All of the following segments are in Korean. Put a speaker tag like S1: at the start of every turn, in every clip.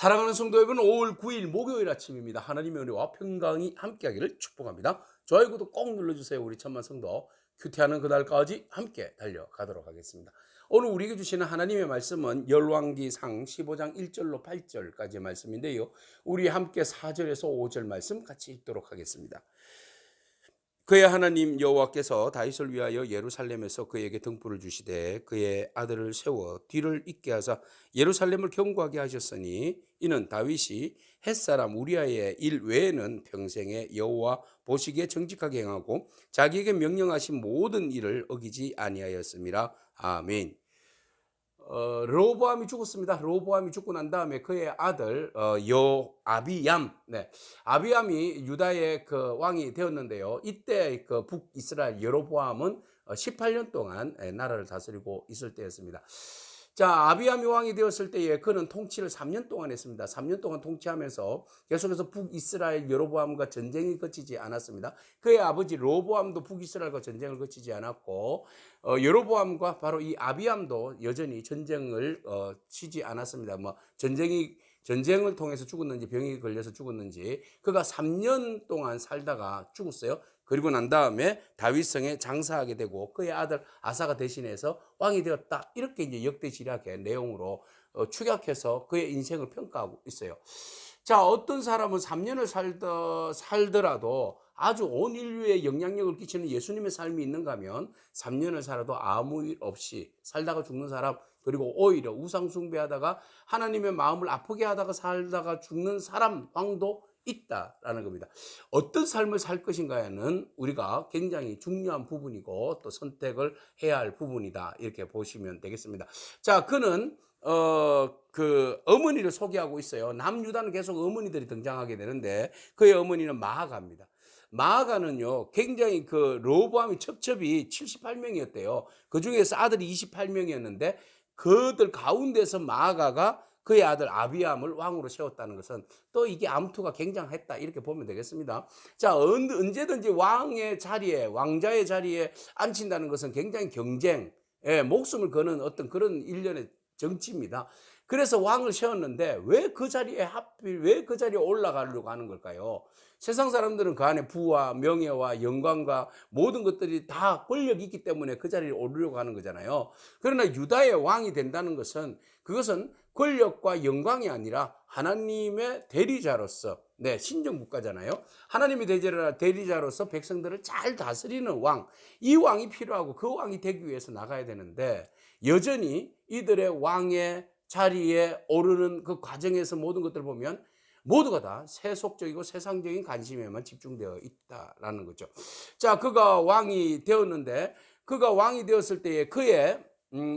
S1: 사랑하는 성도 여러분, 5월 9일 목요일 아침입니다. 하나님의 은혜와 평강이 함께하기를 축복합니다. 좋아요, 구독 꼭 눌러주세요. 우리 천만 성도 큐티하는 그날까지 함께 달려가도록 하겠습니다. 오늘 우리에게 주시는 하나님의 말씀은 열왕기상 15장 1절로 8절까지의 말씀인데요. 우리 함께 4절에서 5절 말씀 같이 읽도록 하겠습니다. 그의 하나님 여호와께서 다윗을 위하여 예루살렘에서 그에게 등불을 주시되 그의 아들을 세워 뒤를 잇게 하사 예루살렘을 견고하게 하셨으니 이는 다윗이 햇사람 우리아의 일 외에는 평생에 여호와 보시기에 정직하게 행하고 자기에게 명령하신 모든 일을 어기지 아니하였음이라. 아멘. 르호보암이 죽었습니다. 르호보암이 죽고 난 다음에 그의 아들 아비얌, 아비암이 유다의 그 왕이 되었는데요. 이때 그 북이스라엘 여로보암은 18년 동안 나라를 다스리고 있을 때였습니다. 자, 아비암이 왕이 되었을 때에 그는 통치를 3년 동안 했습니다. 3년 동안 통치하면서 계속해서 북이스라엘 여로보암과 전쟁이 거치지 않았습니다. 그의 아버지 르호보암도 북이스라엘과 전쟁을 거치지 않았고 여로보암과 바로 이 아비암도 여전히 전쟁을 치지 않았습니다. 전쟁을 통해서 죽었는지 병이 걸려서 죽었는지 그가 3년 동안 살다가 죽었어요. 그리고 난 다음에 다윗성에 장사하게 되고 그의 아들 아사가 대신해서 왕이 되었다. 이렇게 이제 역대지략의 내용으로 축약해서 그의 인생을 평가하고 있어요. 자, 어떤 사람은 3년을 살더라도 아주 온 인류에 영향력을 끼치는 예수님의 삶이 있는가 하면 3년을 살아도 아무 일 없이 살다가 죽는 사람, 그리고 오히려 우상숭배하다가 하나님의 마음을 아프게 하다가 살다가 죽는 사람, 왕도 있다라는 겁니다. 어떤 삶을 살 것인가에는 우리가 굉장히 중요한 부분이고 또 선택을 해야 할 부분이다, 이렇게 보시면 되겠습니다. 자, 그는 그 어머니를 소개하고 있어요. 남유다는 계속 어머니들이 등장하게 되는데 그의 어머니는 마아가입니다. 마아가는요, 굉장히 그 르호보암이 첩첩이 78명이었대요. 그 중에서 아들이 28명이었는데 그들 가운데서 마아가가 그의 아들 아비암을 왕으로 세웠다는 것은 또 이게 암투가 굉장했다, 이렇게 보면 되겠습니다. 자, 언제든지 왕자의 자리에 앉힌다는 것은 굉장히 경쟁, 목숨을 거는 어떤 그런 일련의 정치입니다. 그래서 왕을 세웠는데 왜 그 자리에 올라가려고 하는 걸까요? 세상 사람들은 그 안에 부와 명예와 영광과 모든 것들이 다 권력이 있기 때문에 그 자리에 오르려고 하는 거잖아요. 그러나 유다의 왕이 된다는 것은 그것은 권력과 영광이 아니라 하나님의 대리자로서, 신정국가잖아요. 하나님의 대리자로서 백성들을 잘 다스리는 왕, 이 왕이 필요하고 그 왕이 되기 위해서 나가야 되는데 여전히 이들의 왕의 자리에 오르는 그 과정에서 모든 것들을 보면 모두가 다 세속적이고 세상적인 관심에만 집중되어 있다라는 거죠. 자, 그가 왕이 되었는데 그가 왕이 되었을 때에 그의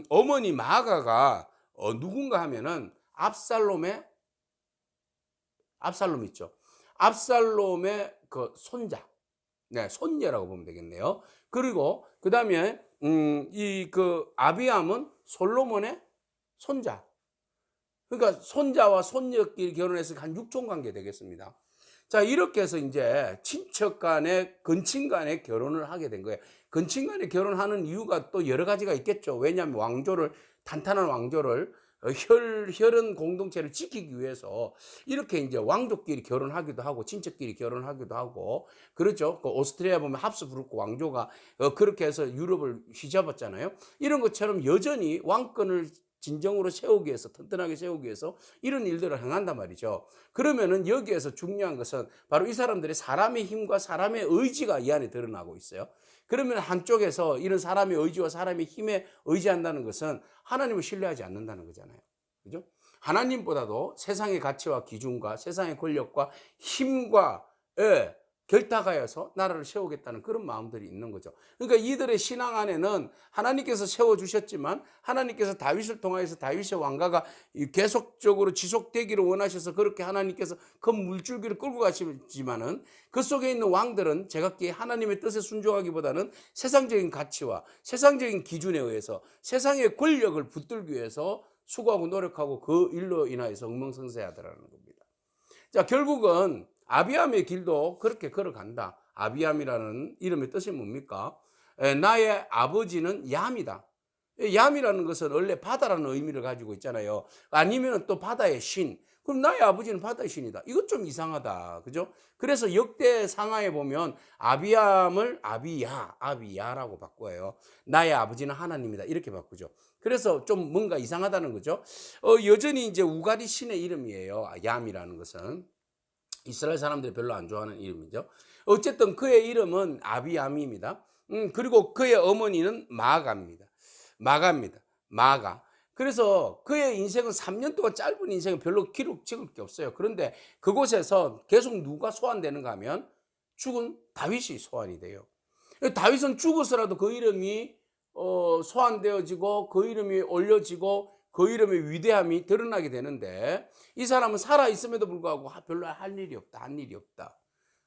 S1: 어머니 마아가가 누군가 하면은 압살롬 있죠. 압살롬의 그 손자, 손녀라고 보면 되겠네요. 그리고 그 다음에 이 그 아비암은 솔로몬의 손자. 그러니까 손자와 손녀끼리 결혼해서 한 육촌 관계 되겠습니다. 자, 이렇게 해서 이제 친척 간에, 근친 간에 결혼을 하게 된 거예요. 근친 간에 결혼하는 이유가 또 여러 가지가 있겠죠. 왜냐하면 탄탄한 왕조를, 혈연 공동체를 지키기 위해서 이렇게 이제 왕족끼리 결혼하기도 하고 친척끼리 결혼하기도 하고 그렇죠. 그 오스트리아 보면 합스부르크 왕조가 그렇게 해서 유럽을 휘잡았잖아요. 이런 것처럼 여전히 왕권을 진정으로 세우기 위해서, 튼튼하게 세우기 위해서 이런 일들을 행한단 말이죠. 그러면은 여기에서 중요한 것은 바로 이 사람들의 사람의 힘과 사람의 의지가 이 안에 드러나고 있어요. 그러면 한쪽에서 이런 사람의 의지와 사람의 힘에 의지한다는 것은 하나님을 신뢰하지 않는다는 거잖아요. 그죠? 하나님보다도 세상의 가치와 기준과 세상의 권력과 힘과 결탁하여서 나라를 세우겠다는 그런 마음들이 있는 거죠. 그러니까 이들의 신앙 안에는 하나님께서 세워주셨지만 하나님께서 다윗을 통하여서 다윗의 왕가가 계속적으로 지속되기를 원하셔서 그렇게 하나님께서 그 물줄기를 끌고 가시지만은 그 속에 있는 왕들은 제각기 하나님의 뜻에 순종하기보다는 세상적인 가치와 세상적인 기준에 의해서 세상의 권력을 붙들기 위해서 수고하고 노력하고 그 일로 인하여서 엉망성쇠하더라는 겁니다. 자, 결국은 아비암의 길도 그렇게 걸어간다. 아비암이라는 이름의 뜻이 뭡니까? 나의 아버지는 얌이다. 얌이라는 것은 원래 바다라는 의미를 가지고 있잖아요. 아니면 또 바다의 신, 그럼 나의 아버지는 바다의 신이다. 이것 좀 이상하다. 그죠? 그래서 역대 상하에 보면 아비암을 아비야라고 바꿔요. 나의 아버지는 하나님이다. 이렇게 바꾸죠. 그래서 좀 뭔가 이상하다는 거죠. 여전히 이제 우가리 신의 이름이에요. 얌이라는 것은. 이스라엘 사람들이 별로 안 좋아하는 이름이죠. 어쨌든 그의 이름은 아비암입니다. 그리고 그의 어머니는 마가입니다. 마가입니다. 마가. 그래서 그의 인생은 3년 동안 짧은 인생은 별로 기록 찍을 게 없어요. 그런데 그곳에서 계속 누가 소환되는가 하면 죽은 다윗이 소환이 돼요. 다윗은 죽어서라도 그 이름이 소환되어지고 그 이름이 올려지고 그 이름의 위대함이 드러나게 되는데 이 사람은 살아있음에도 불구하고 별로 할 일이 없다. 한 일이 없다.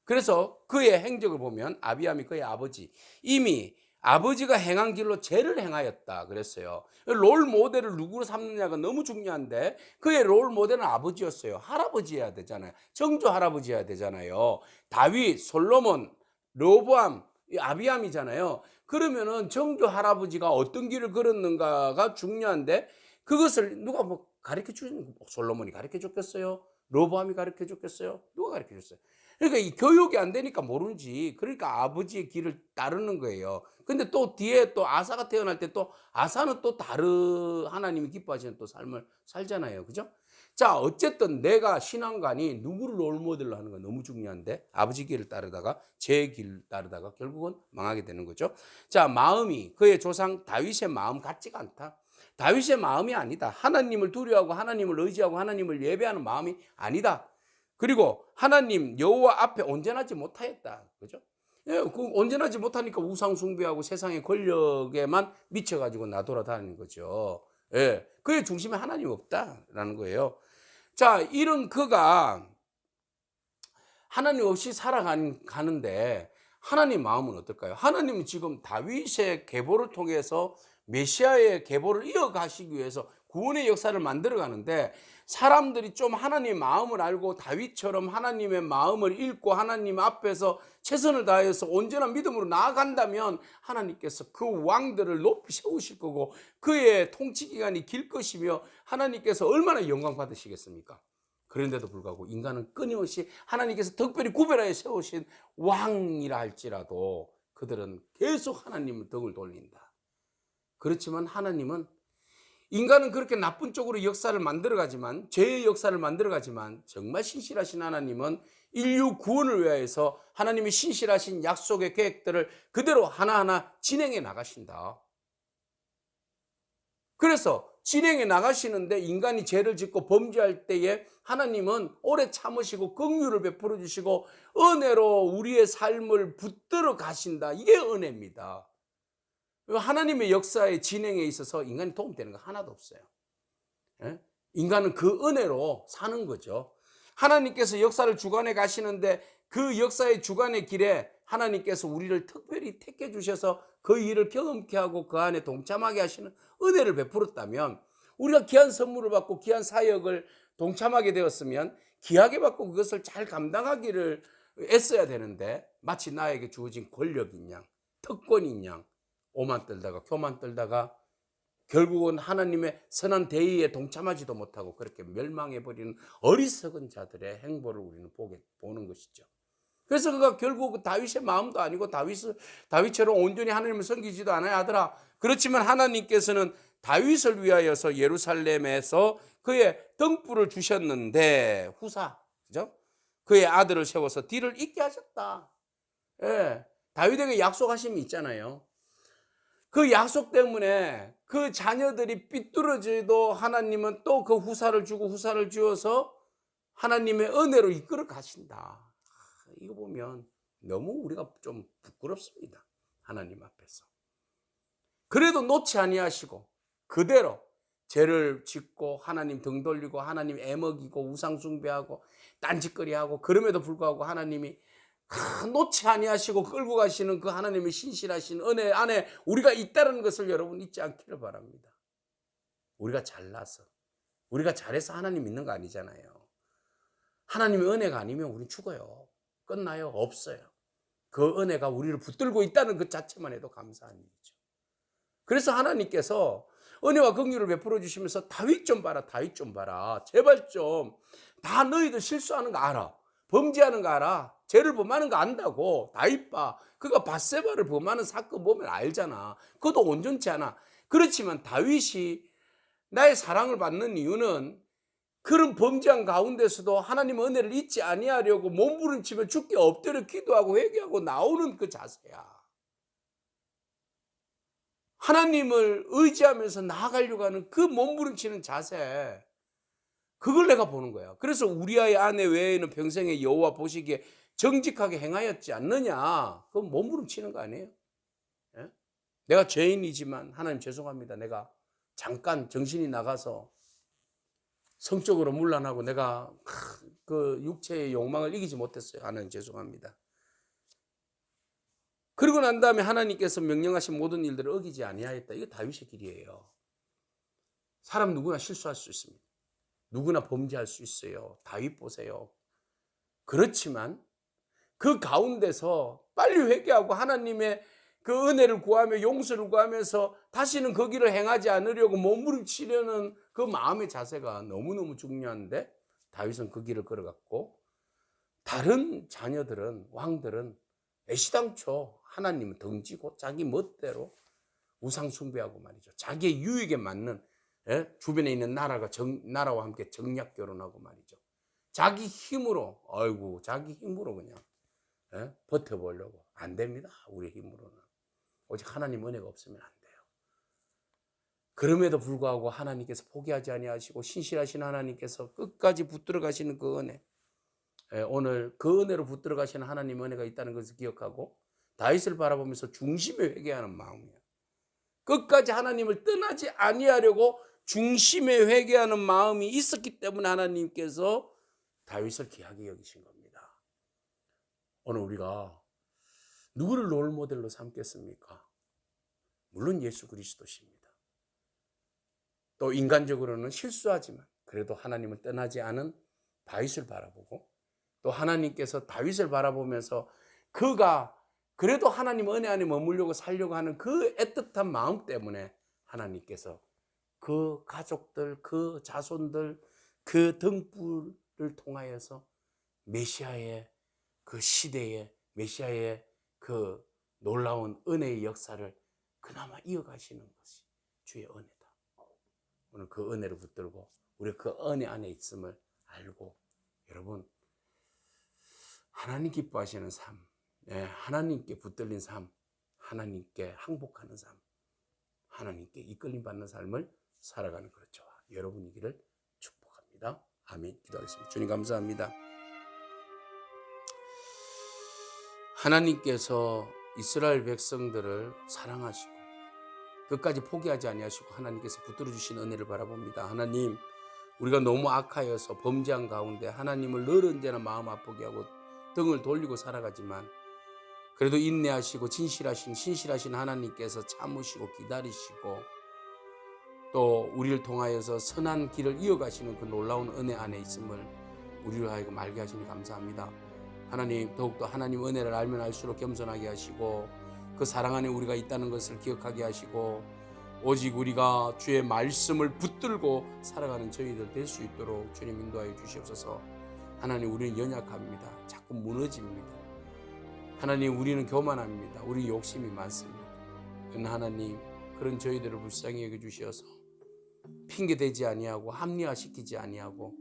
S1: 그래서 그의 행적을 보면 아비암이 그의 아버지, 이미 아버지가 행한 길로 죄를 행하였다 그랬어요. 롤 모델을 누구로 삼느냐가 너무 중요한데 그의 롤 모델은 아버지였어요. 할아버지여야 되잖아요. 정조 할아버지여야 되잖아요. 다윗, 솔로몬, 르호보암, 아비암이잖아요. 그러면은 정조 할아버지가 어떤 길을 걸었는가가 중요한데 그것을 누가 뭐 가르쳐 주는, 솔로몬이 가르쳐 줬겠어요? 르호보암이 가르쳐 줬겠어요? 누가 가르쳐 줬어요? 그러니까 이 교육이 안 되니까 모르지. 그러니까 아버지의 길을 따르는 거예요. 근데 또 뒤에 또 아사가 태어날 때 또 아사는 또 다른 하나님이 기뻐하시는 또 삶을 살잖아요. 그죠? 자, 어쨌든 내가 신앙관이 누구를 롤모델로 하는 건 너무 중요한데 아버지 길을 따르다가 제 길 따르다가 결국은 망하게 되는 거죠. 자, 마음이 그의 조상 다윗의 마음 같지가 않다. 다윗의 마음이 아니다. 하나님을 두려워하고 하나님을 의지하고 하나님을 예배하는 마음이 아니다. 그리고 하나님 여호와 앞에 온전하지 못하였다. 그죠? 예, 그 온전하지 못하니까 우상 숭배하고 세상의 권력에만 미쳐가지고 나돌아다니는 거죠. 예, 그의 중심에 하나님이 없다라는 거예요. 자, 이런 그가 하나님 없이 살아가는데 하나님 마음은 어떨까요? 하나님은 지금 다윗의 계보를 통해서 메시아의 계보를 이어가시기 위해서 구원의 역사를 만들어 가는데 사람들이 좀 하나님의 마음을 알고 다윗처럼 하나님의 마음을 읽고 하나님 앞에서 최선을 다해서 온전한 믿음으로 나아간다면 하나님께서 그 왕들을 높이 세우실 거고 그의 통치 기간이 길 것이며 하나님께서 얼마나 영광 받으시겠습니까? 그런데도 불구하고 인간은 끊임없이 하나님께서 특별히 구별하여 세우신 왕이라 할지라도 그들은 계속 하나님의 덕을 돌린다. 그렇지만 하나님은 인간은 그렇게 나쁜 쪽으로 역사를 만들어가지만 죄의 역사를 만들어가지만 정말 신실하신 하나님은 인류 구원을 위하여서 하나님의 신실하신 약속의 계획들을 그대로 하나하나 진행해 나가신다. 그래서 진행해 나가시는데 인간이 죄를 짓고 범죄할 때에 하나님은 오래 참으시고 긍휼을 베풀어 주시고 은혜로 우리의 삶을 붙들어 가신다. 이게 은혜입니다. 하나님의 역사의 진행에 있어서 인간이 도움되는 거 하나도 없어요. 예? 인간은 그 은혜로 사는 거죠. 하나님께서 역사를 주관해 가시는데 그 역사의 주관의 길에 하나님께서 우리를 특별히 택해 주셔서 그 일을 경험케 하고 그 안에 동참하게 하시는 은혜를 베풀었다면 우리가 귀한 선물을 받고 귀한 사역을 동참하게 되었으면 귀하게 받고 그것을 잘 감당하기를 애써야 되는데 마치 나에게 주어진 권력인 양, 특권인 양 오만 떨다가 교만 떨다가 결국은 하나님의 선한 대의에 동참하지도 못하고 그렇게 멸망해버리는 어리석은 자들의 행보를 우리는 보는 것이죠. 그래서 그가 결국 다윗의 마음도 아니고 다윗처럼 온전히 하나님을 섬기지도 않아야 하더라. 그렇지만 하나님께서는 다윗을 위하여서 예루살렘에서 그의 등불을 주셨는데 후사, 그죠? 그의 아들을 세워서 뒤를 잇게 하셨다. 예, 다윗에게 약속하심이 있잖아요. 그 약속 때문에 그 자녀들이 삐뚤어져도 하나님은 또 그 후사를 주고 후사를 주어서 하나님의 은혜로 이끌어 가신다. 이거 보면 너무 우리가 좀 부끄럽습니다. 하나님 앞에서. 그래도 놓지 아니하시고 그대로 죄를 짓고 하나님 등 돌리고 하나님 애먹이고 우상 숭배하고 딴짓거리하고 그럼에도 불구하고 하나님이 놓지 아니하시고 끌고 가시는 그 하나님의 신실하신 은혜 안에 우리가 있다는 것을 여러분 잊지 않기를 바랍니다. 우리가 잘나서 우리가 잘해서 하나님 믿는 거 아니잖아요. 하나님의 은혜가 아니면 우리는 죽어요. 끝나요? 없어요. 그 은혜가 우리를 붙들고 있다는 것 자체만 해도 감사한 일이죠. 그래서 하나님께서 은혜와 긍휼을 베풀어 주시면서 다윗 좀 봐라, 다윗 좀 봐라. 제발 좀. 다 너희들 실수하는 거 알아. 범죄하는 거 알아. 죄를 범하는 거 안다고. 다윗 봐. 그가 밧세바를 범하는 사건 보면 알잖아. 그것도 온전치 않아. 그렇지만 다윗이 나의 사랑을 받는 이유는 그런 범죄한 가운데서도 하나님 은혜를 잊지 아니하려고 몸부림치며 주께 엎드려 기도하고 회개하고 나오는 그 자세야. 하나님을 의지하면서 나아가려고 하는 그 몸부림치는 자세, 그걸 내가 보는 거야. 그래서 우리아의 아내 외에는 평생에 여호와 보시기에 정직하게 행하였지 않느냐. 그건 몸부림치는 거 아니에요? 예? 내가 죄인이지만 하나님 죄송합니다. 내가 잠깐 정신이 나가서 성적으로 문란하고 내가 그 육체의 욕망을 이기지 못했어요. 하나님 죄송합니다. 그러고 난 다음에 하나님께서 명령하신 모든 일들을 어기지 아니하였다. 이거 다윗의 길이에요. 사람 누구나 실수할 수 있습니다. 누구나 범죄할 수 있어요. 다윗 보세요. 그렇지만 그 가운데서 빨리 회개하고 하나님의 그 은혜를 구하며 용서를 구하면서 다시는 그 길을 행하지 않으려고 몸부림치려는 그 마음의 자세가 너무너무 중요한데, 다윗은 그 길을 걸어갔고 다른 자녀들은, 왕들은 애시당초 하나님을 덩지고 자기 멋대로 우상 숭배하고 말이죠. 자기의 유익에 맞는, 주변에 있는 나라와 함께 정략 결혼하고 말이죠. 자기 힘으로, 자기 힘으로 그냥 버텨보려고. 안 됩니다. 우리 힘으로는. 오직 하나님 은혜가 없으면 안 돼요. 그럼에도 불구하고 하나님께서 포기하지 아니하시고 신실하신 하나님께서 끝까지 붙들어 가시는 그 은혜, 오늘 그 은혜로 붙들어 가시는 하나님 은혜가 있다는 것을 기억하고 다윗을 바라보면서 중심에 회개하는 마음이에요. 끝까지 하나님을 떠나지 아니하려고 중심에 회개하는 마음이 있었기 때문에 하나님께서 다윗을 귀하게 여기신 겁니다. 오늘 우리가 누구를 롤 모델로 삼겠습니까? 물론 예수 그리스도십니다. 또 인간적으로는 실수하지만 그래도 하나님을 떠나지 않은 다윗을 바라보고, 또 하나님께서 다윗을 바라보면서 그가 그래도 하나님 은혜 안에 머물려고 살려고 하는 그 애틋한 마음 때문에 하나님께서 그 가족들, 그 자손들, 그 등불을 통하여서 메시아의 그 시대에, 메시아의 그 놀라운 은혜의 역사를 그나마 이어가시는 것이 주의 은혜다. 오늘 그 은혜를 붙들고 우리 그 은혜 안에 있음을 알고, 여러분 하나님 기뻐하시는 삶, 하나님께 붙들린 삶, 하나님께 항복하는 삶, 하나님께 이끌림 받는 삶을 살아가는 그렇죠. 여러분이기를 축복합니다. 아멘. 기도하겠습니다. 주님 감사합니다. 하나님께서 이스라엘 백성들을 사랑하시고 끝까지 포기하지 아니하시고 하나님께서 붙들어 주신 은혜를 바라봅니다. 하나님, 우리가 너무 악하여서 범죄한 가운데 하나님을 늘 언제나 마음 아프게 하고 등을 돌리고 살아가지만, 그래도 인내하시고 신실하신 하나님께서 참으시고 기다리시고 또 우리를 통하여서 선한 길을 이어가시는 그 놀라운 은혜 안에 있음을 우리를 하여금 알게 하시니 감사합니다. 하나님, 더욱더 하나님 은혜를 알면 알수록 겸손하게 하시고 그 사랑 안에 우리가 있다는 것을 기억하게 하시고, 오직 우리가 주의 말씀을 붙들고 살아가는 저희들 될 수 있도록 주님 인도하여 주시옵소서. 하나님, 우리는 연약합니다. 자꾸 무너집니다. 하나님, 우리는 교만합니다. 우리 욕심이 많습니다. 그러나 하나님, 그런 저희들을 불쌍히 여겨주셔서 핑계대지 아니하고 합리화시키지 아니하고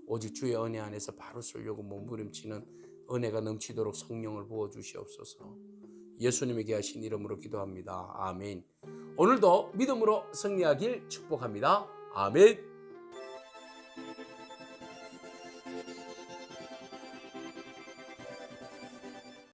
S1: 오직 주의 은혜 안에서 바로 서려고 몸부림치는 은혜가 넘치도록 성령을 부어주시옵소서. 예수님에게 하신 이름으로 기도합니다. 아멘. 오늘도 믿음으로 승리하길 축복합니다. 아멘.